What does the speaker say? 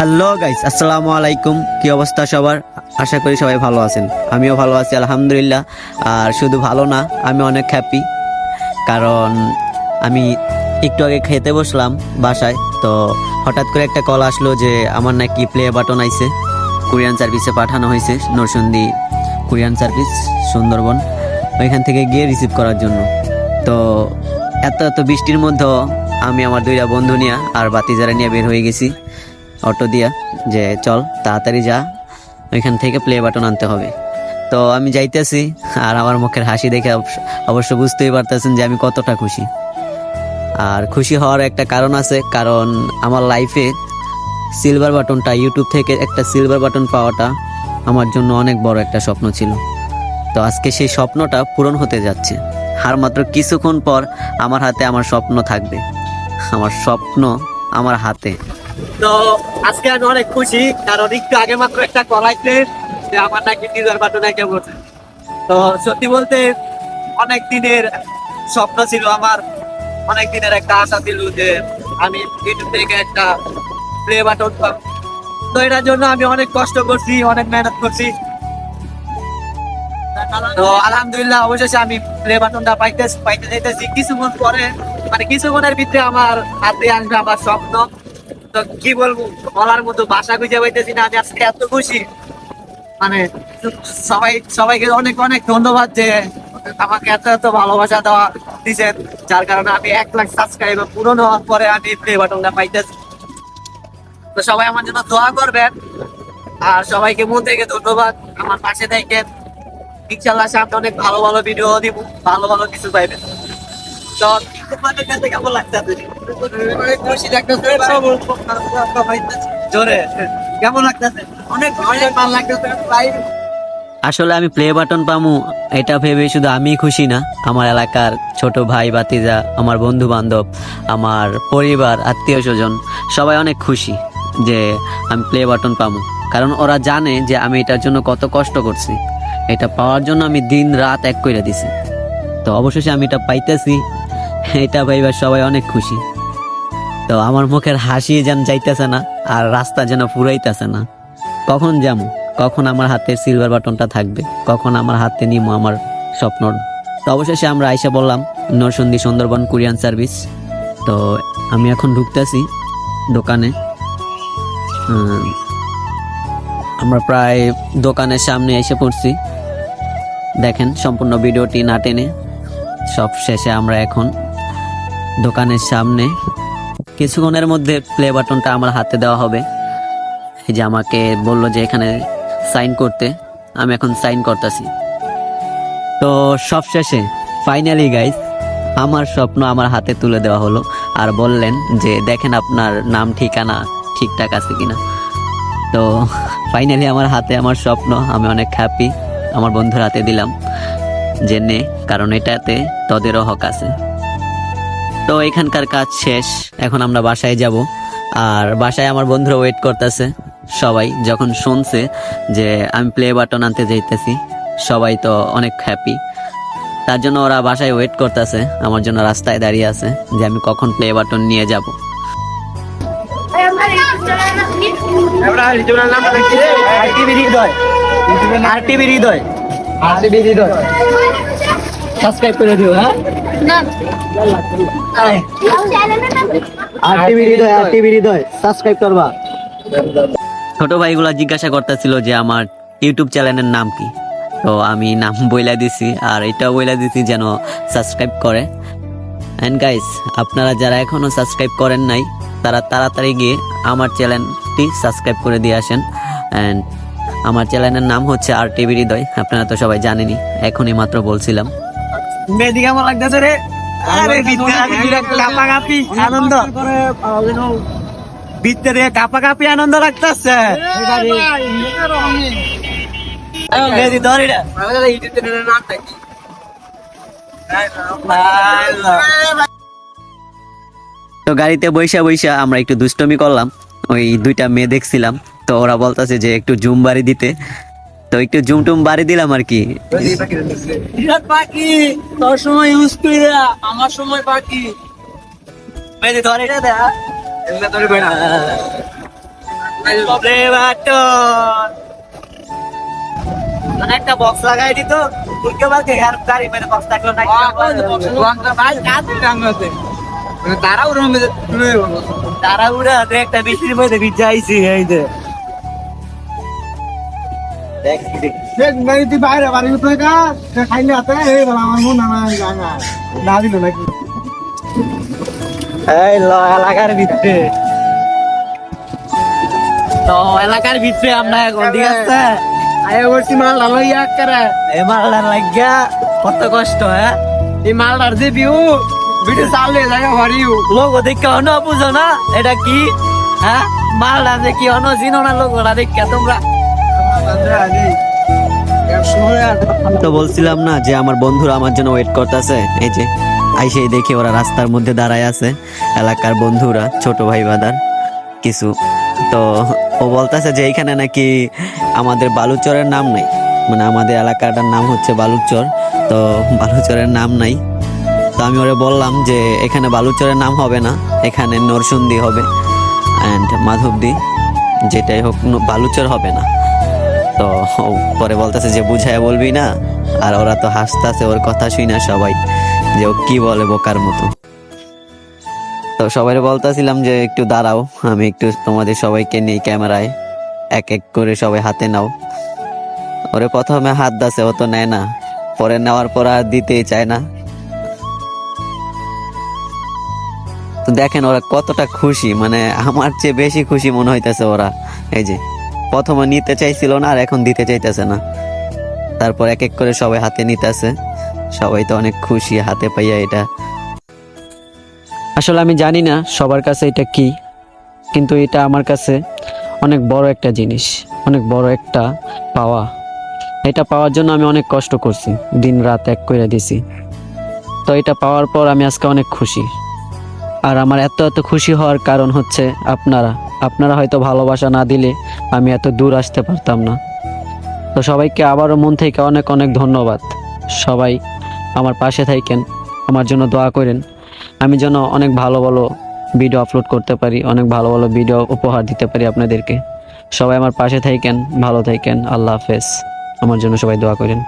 Hello guys, আসসালামু আলাইকুম। কি অবস্থা সবার? আশা করি সবাই ভালো আছেন। আমিও ভালো আছি আলহামদুলিল্লাহ। আর শুধু ভালো না, আমি অনেক হ্যাপি, কারণ আমি একটু আগে খেতে বসলাম বাসায়, তো হঠাৎ করে একটা কল আসলো যে আমার নাকি প্লে বাটন আইছে, কুরিয়ান সার্ভিসে পাঠানো হয়েছে, নরসিংদী কুরিয়ান সার্ভিস সুন্দরবন, ওইখান থেকে গিয়ে রিসিভ করার জন্য। তো এত এত বৃষ্টির মধ্যেও আমি আমার দুইটা বন্ধু নিয়ে আর বাতিজারা নিয়ে বের হয়ে গেছি অটো দিয়া, যে চল তাড়াতাড়ি যা, ওইখান থেকে প্লে বাটন আনতে হবে। তো আমি যাইতেছি, আর আমার মুখের হাসি দেখে অবশ্য বুঝতেই পারতেছেন যে আমি কতটা খুশি। আর খুশি হওয়ার একটা কারণ আছে, কারণ আমার লাইফে সিলভার বাটনটা, ইউটিউব থেকে একটা সিলভার বাটন পাওয়াটা আমার জন্য অনেক বড় একটা স্বপ্ন ছিল। তো আজকে সেই স্বপ্নটা পূরণ হতে যাচ্ছে। আর মাত্র কিছুক্ষণ পর আমার হাতে আমার স্বপ্ন থাকবে, আমার স্বপ্ন আমার হাতে। তো আজকে আমি অনেক খুশি, কারণ একটু আগে মাত্র একটা কলাইতে যে আমার নাকি টিজার বাটন একে বলছে। তো সত্যি বলতে অনেক দিনের স্বপ্ন ছিল আমার, অনেক দিনের একটা আশা ছিল যে আমি ইউটিউব থেকে একটা প্লে বাটন পাবো। তো এটার জন্য আমি অনেক কষ্ট করছি, অনেক মেহনত করছি। তো আলহামদুলিল্লাহ অবশেষে আমি প্লে বাটনটা পাইতে যাইতেছি কিছুক্ষণ পরে, মানে কিছুক্ষণের ভিতরে আমার হাতে আসবে আমার স্বপ্ন। তো কি বলবো, বলার মতো ভাষা খুঁজে পাইতেছি না। আমি আজকে এত খুশি, মানে সবাইকে অনেক অনেক ধন্যবাদ যে আমাকে এত এত ভালোবাসা দেওয়া দিচ্ছেন, যার কারণে আমি 1 লাখ সাবস্ক্রাইবার পূরণ হওয়ার পরে আমি প্লে বাটনটা পাইতেছি। তো সবাই আমার জন্য দোয়া করবেন, আর সবাইকে মন থেকে ধন্যবাদ আমার পাশে থেকে। ইনশাল্লাহ সামনে অনেক ভালো ভালো ভিডিও দিব, ভালো ভালো কিছু পাইবেন। তো তোমাদের কাছে কেমন লাগতেছে? জোরে কেমন লাগতেছে? অনেক অনেক ভালো লাগতেছে। আসলে আমি প্লে বাটন পামু এটা ভেবে শুধু আমি খুশি না, আমার এলাকার ছোট ভাই ভাতিজা, আমার বন্ধু বান্ধব, আমার পরিবার, আত্মীয় স্বজন সবাই অনেক খুশি যে আমি প্লে বাটন পামু। কারণ ওরা জানে যে আমি এটার জন্য কত কষ্ট করছি, এটা পাওয়ার জন্য আমি দিন রাত এক করে দিছি। তো অবশেষে আমি এটা পাইতেছি, এটা ভাইবা সবাই অনেক খুশি। তো আমার মুখের হাসি যেন যাইতেছে না, আর রাস্তা যেন ফুরাইতেছে না। কখন যাবো, কখন আমার হাতে সিলভার বাটনটা থাকবে, কখন আমার হাতে নিমো আমার স্বপ্ন। তো অবশেষে আমরা আইসা বললাম নরসিংদী সুন্দরবন কুরিয়ান সার্ভিস। তো আমি এখন ঢুকতেছি দোকানে। আমরা প্রায় দোকানের সামনে এসে পড়ছি। দেখেন সম্পূর্ণ ভিডিওটি না টেনে, সব শেষে আমরা এখন দোকানের সামনে। কিছুক্ষণের মধ্যে প্লে বাটনটা আমার হাতে দেওয়া হবে। এই যে আমাকে বললো যে এখানে সাইন করতে, আমি এখন সাইন করতেছি। তো সব শেষে ফাইনালি গাইস আমার স্বপ্ন আমার হাতে তুলে দেওয়া হলো, আর বললেন যে দেখেন আপনার নাম ঠিকানা ঠিকঠাক আছে কিনা। তো ফাইনালি আমার হাতে আমার স্বপ্ন, আমি অনেক হ্যাপি। আমার বন্ধুর হাতে দিলাম যে নে, কারণ এটাতে তোদেরও হক আছে। তো এখানকার কাজ শেষ, এখন আমরা বাসায় যাব। আর বাসায় আমার বন্ধুরা ওয়েট করতেছে। সবাই যখন শুনছে যে আমি প্লে বাটন আনতে যাইতেছি, সবাই তো অনেক হ্যাপি, তার জন্য ওরা বাসায় ওয়েট করতেছে, আমার জন্য রাস্তায় দাঁড়িয়ে আছে যে আমি কখন প্লে বাটন নিয়ে যাব। সাবস্ক্রাইব করে দিও। হ্যাঁ, সাবস্ক্রাইব করবা। ছোট ভাইগুলা জিজ্ঞাসা করতেছিল যে আমার ইউটিউব চ্যানেলের নাম কি, তো আমি নাম বইলা দিছি, আর এটাও বইলা দিছি যেন সাবস্ক্রাইব করে। এন্ড গাইস, আপনারা যারা এখনো সাবস্ক্রাইব করেন নাই, তারা তাড়াতাড়ি গিয়ে আমার চ্যানেলটি সাবস্ক্রাইব করে দিয়ে আসেন। এন্ড আমার চ্যানেলের নাম হচ্ছে RTV হৃদয়, আপনারা তো সবাই জানেনই, এখনই মাত্র বলছিলাম। মেদি কেমন লাগতেছে রে? আরে কাপাকাপি আনন্দ, ভিতরে কাপাকাপি আনন্দ লাগতেছে। মেদি ধরে নামটা কি? তো গাড়িতে বৈশা বৈশা আমরা একটু দুষ্টমি করলাম, ওই দুইটা মেয়ে দেখছিলাম, তো ওরা বলতেছে যে একটু জুম বাড়ি দিতে, তো একটু জুম টুম বাড়ি দিলাম আর কি। পাখি তোর সময় ইউজ করি, আমার সময় পাখি। মেদি ধরে প্লে বাটন মানে একটা বক্স লাগাই দিত উল্কে বালকে হেয়ার গাড়ি মেরে বক্স থাকলো না তারা উড়ে একটা বৃষ্টির মধ্যে ভিজাইছি এই যে বাইরে বাড়ি খাইলে হাতে আমার মন না দিল নাকি এই এলাকার ভিতরে তো এলাকার ভিতরে আমরা এখন ঠিক আছে আয় বলছি মাল ভালো ইয়া করে এই মালটার লাগিয়া কত কষ্ট হ্যাঁ এই মালটার যে ভিডিও চাললে জায়গা ভরিও লোক দেখে অন বুঝো না এটা কি হ্যাঁ মালটা যে কি অন চিনো না লোক ওরা দেখে তোমরা তো বলছিলাম না যে আমার বন্ধুরা আমার জন্য ওয়েট করতেছে, এই যে আইসেই দেখি ওরা রাস্তার মধ্যে দাঁড়ায় আছে, এলাকার বন্ধুরা, ছোট ভাই বাদার কিছু। তো ও বলতেছে যে এইখানে নাকি আমাদের বালুচরের নাম নাই, মানে আমাদের এলাকাটার নাম হচ্ছে বালুচর, তো বালুচরের নাম নাই। তো আমি ওরে বললাম যে এখানে বালুচরের নাম হবে না, এখানে নরসুন্দি হবে অ্যান্ড মাধবদী, যেটাই হোক বালুচর হবে না। তো পরে বলতেছে যে বুঝায় বলবি না, আর ওরা তো হাসতেছে ওর কথা শুই না সবাই, যে ও কি বলে বোকার মতো। তো সবাই বলতেছিলাম যে একটু দাঁড়াও, আমি একটু তোমাদের সবাইকে নিই ক্যামেরায়, এক এক করে সবাই হাতে নাও। ওরে প্রথমে হাত দাসে, ও তো নেয় না, পরে নেওয়ার পর আর দিতেই চায় না। তো দেখেন ওরা কতটা খুশি, মানে আমার চেয়ে বেশি খুশি মনে হইতেছে ওরা। এই যে প্রথমে নিতে চাইছিল না, আর এখন দিতে চাইতেছে না। তারপর এক এক করে সবাই হাতে নিতেছে, সবাই তো অনেক খুশি হাতে পাইয়া এটা। আসলে আমি জানি না সবার কাছে এটা কি, কিন্তু এটা আমার কাছে অনেক বড় একটা জিনিস, অনেক বড় একটা পাওয়া। এটা পাওয়ার জন্য আমি অনেক কষ্ট করছি, দিন রাত এক করে দিছি। তো এটা পাওয়ার পর আমি আজকে অনেক খুশি। আর আমার এত এত খুশি হওয়ার কারণ হচ্ছে আপনারা হয়তো ভালোবাসা না দিলে আমি এত দূর আসতে পারতাম না। তো সবাইকে আবারও মন থেকে অনেক অনেক ধন্যবাদ। সবাই আমার পাশে থাকেন, আমার জন্য দোয়া করেন, আমি যেন অনেক ভালো ভালো ভিডিও আপলোড করতে পারি, অনেক ভালো ভালো ভিডিও উপহার দিতে পারি আপনাদেরকে। সবাই আমার পাশে থাকেন, ভালো থাকেন। আল্লাহ হাফেজ। আমার জন্য সবাই দোয়া করেন।